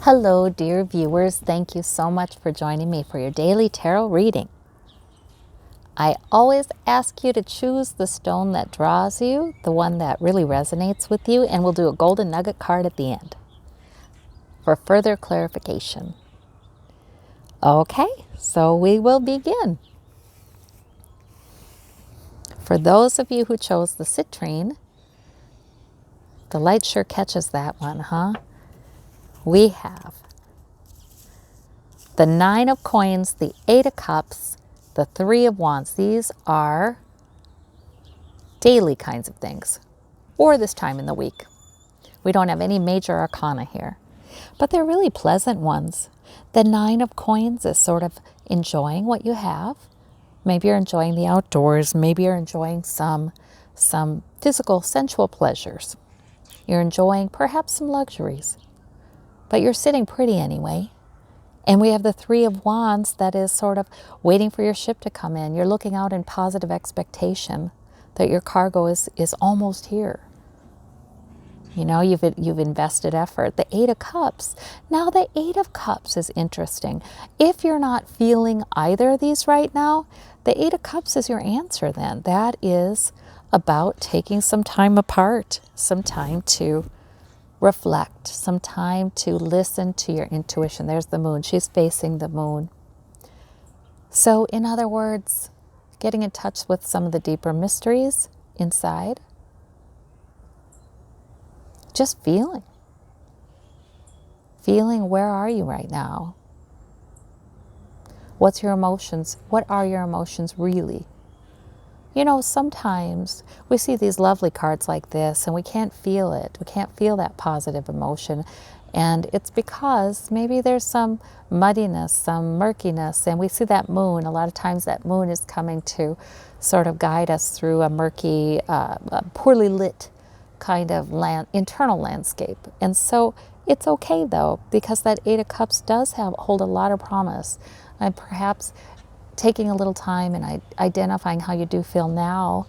Hello, dear viewers. Thank you so much for joining me for your daily tarot reading. I always ask you to choose the stone that draws you, the one that really resonates with you, and we'll do a golden nugget card at the end for further clarification. Okay, so we will begin. For those of you who chose the citrine, the light sure catches that one, huh? We have the 9 of coins, the 8 of cups, the 3 of wands. These are daily kinds of things, or this time in the week. We don't have any major arcana here, but they're really pleasant ones. The 9 of coins is sort of enjoying what you have. Maybe you're enjoying the outdoors. Maybe you're enjoying some physical, sensual pleasures. You're enjoying perhaps some luxuries, but you're sitting pretty anyway. And we have the 3 of wands that is sort of waiting for your ship to come in. You're looking out in positive expectation that your cargo is almost here. You know, you've invested effort. The 8 of cups. Now the 8 of cups is interesting. If you're not feeling either of these right now, the 8 of cups is your answer then. That is about taking some time apart, some time to reflect, some time to listen to your intuition. There's the moon. She's facing the moon. So in other words, getting in touch with some of the deeper mysteries inside. Just feeling. Feeling, where are you right now? What's your emotions? What are your emotions really? You know, sometimes we see these lovely cards like this and we can't feel it. We can't feel that positive emotion. And it's because maybe there's some muddiness, some murkiness, and we see that moon. A lot of times that moon is coming to sort of guide us through a murky, poorly lit kind of internal landscape. And so it's okay though, because that 8 of cups does hold a lot of promise. And perhaps taking a little time and identifying how you do feel now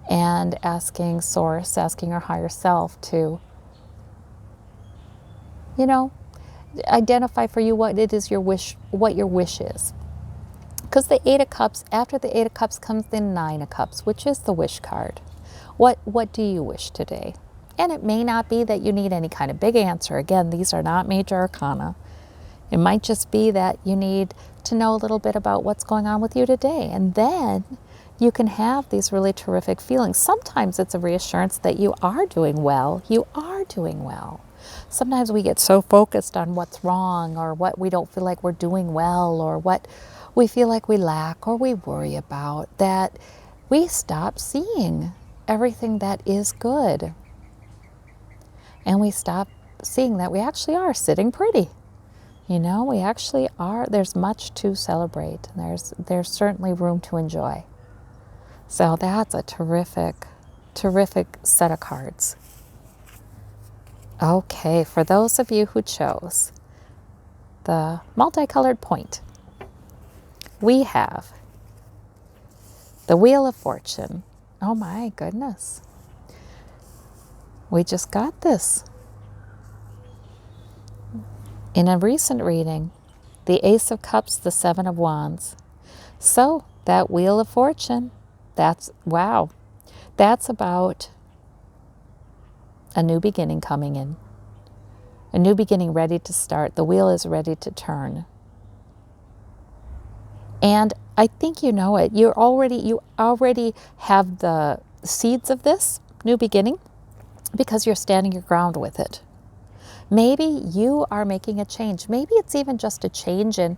and asking source, asking your higher self to, you know, identify for you what it is your wish, what your wish is. Because the 8 of cups, after the 8 of cups comes the 9 of cups, which is the wish card. What do you wish today? And it may not be that you need any kind of big answer. Again, these are not major arcana. It might just be that you need to know a little bit about what's going on with you today. And then you can have these really terrific feelings. Sometimes it's a reassurance that you are doing well. You are doing well. Sometimes we get so focused on what's wrong or what we don't feel like we're doing well or what we feel like we lack or we worry about that we stop seeing everything that is good. And we stop seeing that we actually are sitting pretty. You know, we actually are. There's much to celebrate. And there's certainly room to enjoy. So that's a terrific set of cards. Okay, for those of you who chose the multicolored point, we have the Wheel of Fortune. Oh my goodness. We just got this. In a recent reading, the Ace of Cups, the 7 of Wands. So that Wheel of Fortune, that's about a new beginning coming in. A new beginning ready to start. The wheel is ready to turn. And I think you know it. You already have the seeds of this new beginning because you're standing your ground with it. Maybe you are making a change. Maybe it's even just a change in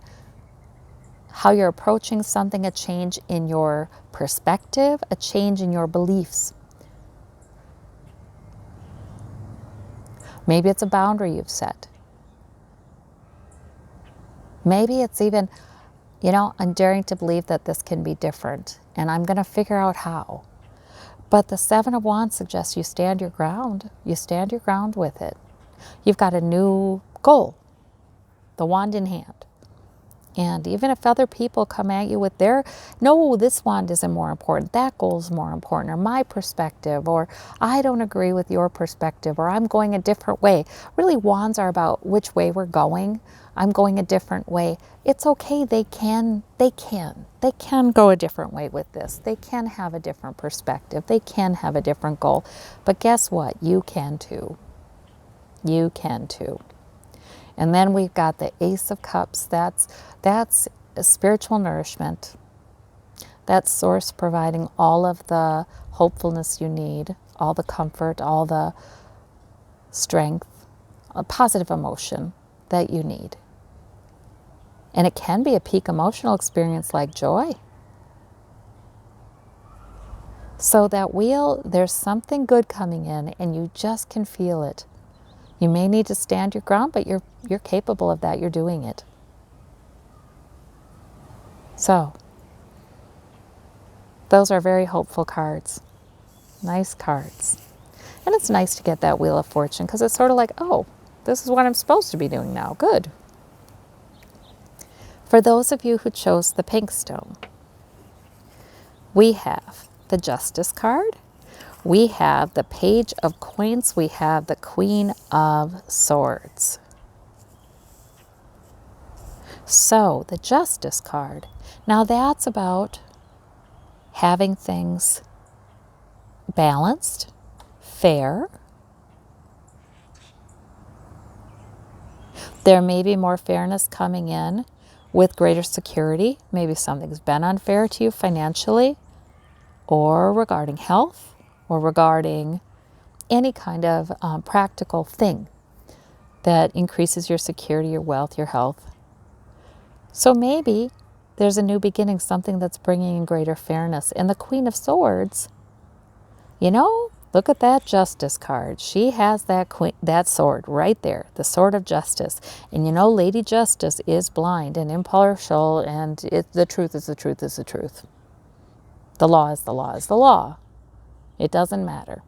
how you're approaching something, a change in your perspective, a change in your beliefs. Maybe it's a boundary you've set. Maybe it's even, you know, I'm daring to believe that this can be different and I'm going to figure out how. But the 7 of Wands suggests you stand your ground. You stand your ground with it. You've got a new goal, the wand in hand. And even if other people come at you with their, no, this wand isn't more important, that goal is more important, or my perspective, or I don't agree with your perspective, or I'm going a different way. Really, wands are about which way we're going. I'm going a different way. It's okay. They can go a different way with this. They can have a different perspective. They can have a different goal. But guess what? You can too. You can too. And then we've got the Ace of Cups. That's a spiritual nourishment. That's Source providing all of the hopefulness you need, all the comfort, all the strength, a positive emotion that you need. And it can be a peak emotional experience like joy. So that wheel, there's something good coming in and you just can feel it. You may need to stand your ground, but you're capable of that. You're doing it. So, those are very hopeful cards. Nice cards. And it's nice to get that Wheel of Fortune because it's sort of like, oh, this is what I'm supposed to be doing now. Good. For those of you who chose the pink stone, we have the Justice card. We have the Page of Coins. We have the Queen of Swords. So, the Justice card. Now that's about having things balanced, fair. There may be more fairness coming in with greater security. Maybe something's been unfair to you financially, or regarding health, or regarding any kind of practical thing that increases your security, your wealth, your health. So maybe there's a new beginning, something that's bringing in greater fairness. And the Queen of Swords, you know, look at that Justice card. She has that sword right there, the Sword of Justice. And you know, Lady Justice is blind and impartial, and the truth is the truth is the truth. The law is the law is the law. It doesn't matter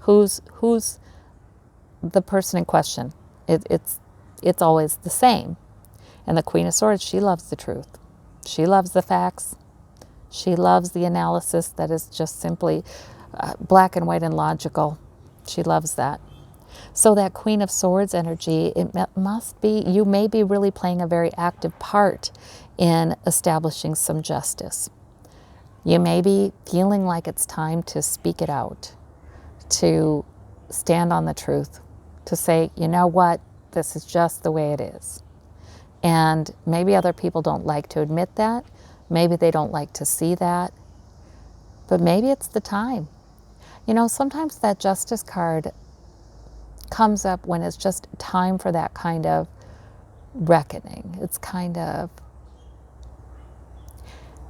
who's the person in question. It's always the same. And the Queen of Swords, she loves the truth. She loves the facts. She loves the analysis that is just simply black and white and logical. She loves that. So that Queen of Swords energy, it must be, you may be really playing a very active part in establishing some justice. You may be feeling like it's time to speak it out, to stand on the truth, to say, you know what, this is just the way it is. And maybe other people don't like to admit that. Maybe they don't like to see that. But maybe it's the time. You know, sometimes that Justice card comes up when it's just time for that kind of reckoning. It's kind of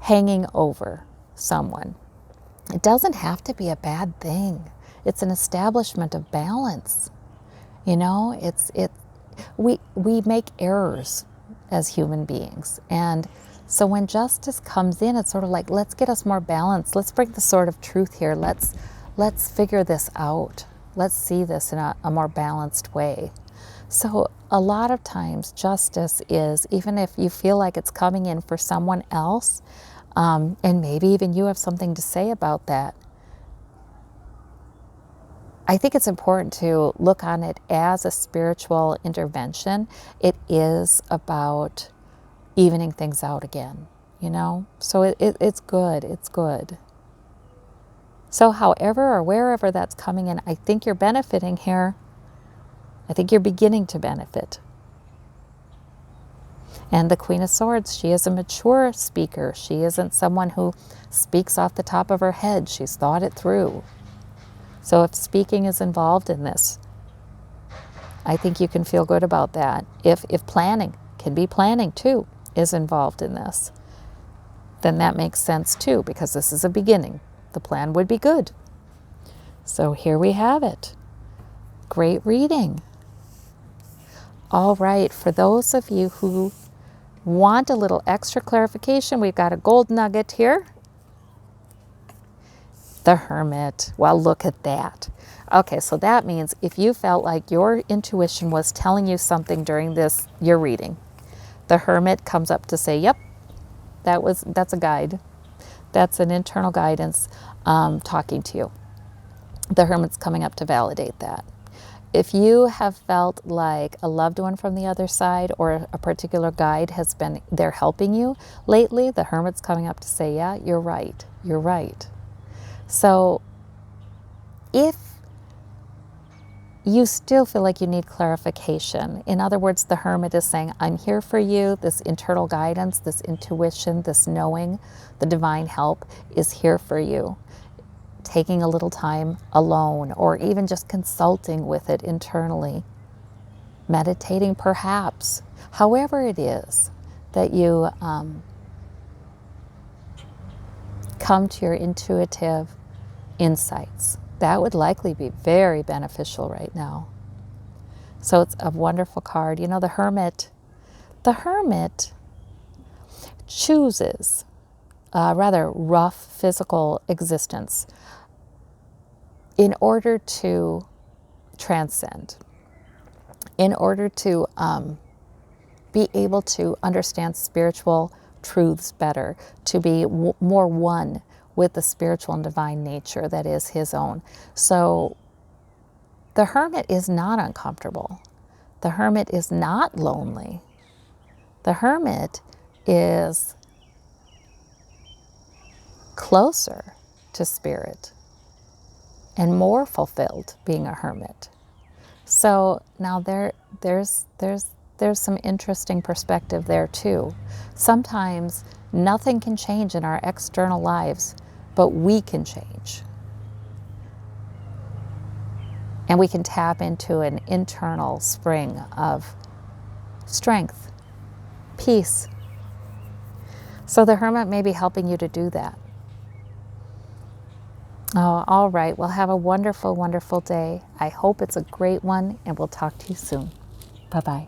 hanging over someone. It doesn't have to be a bad thing. It's an establishment of balance. You know, we make errors as human beings. And so when justice comes in, it's sort of like, let's get us more balance. Let's bring the sword of truth here. Let's figure this out. Let's see this in a more balanced way. So a lot of times justice is, even if you feel like it's coming in for someone else, and maybe even you have something to say about that, I think it's important to look on it as a spiritual intervention. It is about evening things out again, you know? So it's good, it's good. So however or wherever that's coming in, I think you're benefiting here. I think you're beginning to benefit. And the Queen of Swords, she is a mature speaker. She isn't someone who speaks off the top of her head. She's thought it through. So if speaking is involved in this, I think you can feel good about that. If planning, can be planning too, is involved in this, then that makes sense too, because this is a beginning. The plan would be good. So here we have it. Great reading. All right, for those of you who want a little extra clarification, we've got a gold nugget here. The Hermit. Well, look at that. Okay, so that means if you felt like your intuition was telling you something during your reading, The Hermit comes up to say, yep, that's a guide. That's an internal guidance talking to you. The Hermit's coming up to validate that. If you have felt like a loved one from the other side or a particular guide has been there helping you lately, the Hermit's coming up to say, yeah, you're right. You're right. So if you still feel like you need clarification, in other words, the Hermit is saying, I'm here for you. This internal guidance, this intuition, this knowing, the divine help is here for you. Taking a little time alone, or even just consulting with it internally, meditating perhaps, however it is that you come to your intuitive insights. That would likely be very beneficial right now. So it's a wonderful card. You know, the Hermit chooses a rather rough physical existence in order to transcend, in order to be able to understand spiritual truths better, to be more one with the spiritual and divine nature that is his own. So the Hermit is not uncomfortable. The Hermit is not lonely. The Hermit is closer to spirit and more fulfilled being a hermit. So now there's some interesting perspective there too. Sometimes nothing can change in our external lives, but we can change. And we can tap into an internal spring of strength, peace. So the Hermit may be helping you to do that. Oh, all right. Well, have a wonderful, wonderful day. I hope it's a great one, and we'll talk to you soon. Bye-bye.